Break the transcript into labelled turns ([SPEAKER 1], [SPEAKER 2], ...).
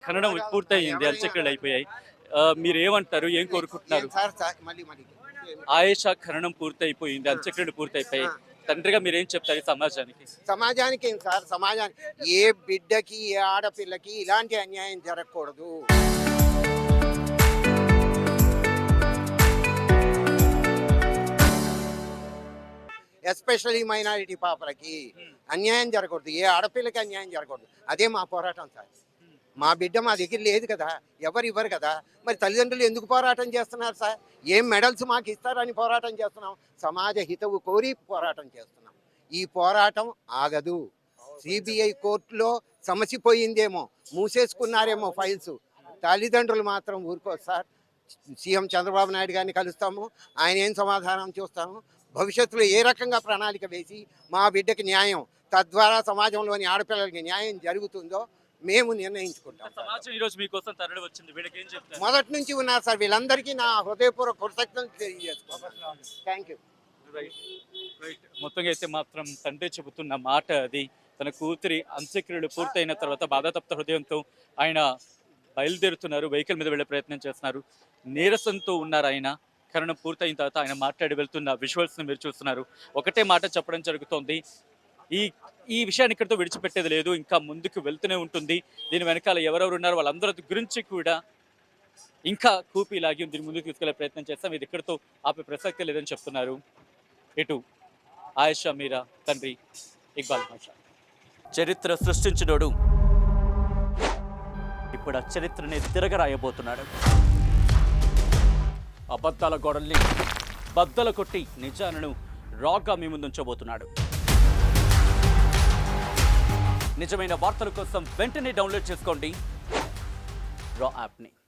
[SPEAKER 1] ఖననం పూర్తయింది, అంత్యక్రియలు అయిపోయాయి. మీరేమంటారు, ఏం కోరుకుంటున్నారు? ఆయేషా ఖననం పూర్తయిపోయింది, అంత్యక్రియలు పూర్తయిపోయాయి. తండ్రిగా మీరేం చెప్తారు ఈ సమాజానికి?
[SPEAKER 2] సమాజానికి ఏం సార్, సమాజానికి ఏ బిడ్డకి ఏ ఆడపిల్లకి ఇలాంటి అన్యాయం జరగకూడదు. ఎస్పెషల్లీ మైనారిటీ పాపలకి అన్యాయం జరగకూడదు, ఏ ఆడపిల్లకి అన్యాయం జరగకూడదు. అదే మా పోరాటం సార్. మా బిడ్డ మా దగ్గర లేదు కదా, ఎవరు ఇవ్వరు కదా, మరి తల్లిదండ్రులు ఎందుకు పోరాటం చేస్తున్నారు సార్? ఏం మెడల్స్ మాకు ఇస్తారని పోరాటం చేస్తున్నాం? సమాజ హితవు కోరి పోరాటం చేస్తున్నాం. ఈ పోరాటం ఆగదు. సిబిఐ కోర్టులో సమసిపోయిందేమో, మూసేసుకున్నారేమో ఫైల్స్. తల్లిదండ్రులు మాత్రం ఊరుకోరు సార్. సీఎం చంద్రబాబు నాయుడు గారిని కలుస్తాము, ఆయన ఏం సమాధానం చూస్తాము, భవిష్యత్తులో ఏ రకంగా ప్రణాళిక వేసి మా బిడ్డకి న్యాయం, తద్వారా సమాజంలోని ఆడపిల్లలకి న్యాయం జరుగుతుందో మేము నిర్ణయించుకుంటాం.
[SPEAKER 1] సమాజం ఈరోజు మీకోసం తరలి వచ్చింది, వీళ్ళకి ఏం చెప్తారు?
[SPEAKER 2] మొదటి నుంచి ఉన్నారు సార్. వీళ్ళందరికీ నా హృదయపూర్వక కృతజ్ఞతలు తెలియజేసుకుంటాను. Thank you.
[SPEAKER 1] మొత్తంగా అయితే మాత్రం తండ్రి చెబుతున్న మాట అది. తన కూతురి అంత్యక్రియలు పూర్తయిన తర్వాత బాధాతప్త హృదయంతో ఆయన బయలుదేరుతున్నారు, వెహికల్ మీద వెళ్ళే ప్రయత్నం చేస్తున్నారు. నీరసంతో ఉన్నారు ఆయన. ఖననం పూర్తయిన తర్వాత ఆయన మాట్లాడి వెళ్తున్న విజువల్స్ని మీరు చూస్తున్నారు. ఒకటే మాట చెప్పడం జరుగుతోంది, ఈ విషయాన్ని ఇక్కడితో విడిచిపెట్టేది లేదు, ఇంకా ముందుకు వెళ్తూనే ఉంటుంది. దీని వెనకాల ఎవరెవరు ఉన్నారు వాళ్ళందరి గురించి కూడా ఇంకా కూపి లాగి దీన్ని ముందుకు తీసుకెళ్లే ప్రయత్నం చేస్తాం. ఇది ఇక్కడితో ఆపే ప్రసక్తి లేదని చెప్తున్నారు ఇటు ఆయేషా మీరా తండ్రి ఇక్బాల్ బాషా. చరిత్ర సృష్టించినోడు ఇప్పుడు ఆ చరిత్రని తిరగరాయబోతున్నాడు. అబద్ధాల గోడల్ని బద్దలు కొట్టి నిజాలను రాగా మీ ముందుంచబోతున్నాడు. నిజమైన వార్తల కోసం వెంటనే డౌన్లోడ్ చేసుకోండి రా యాప్ని.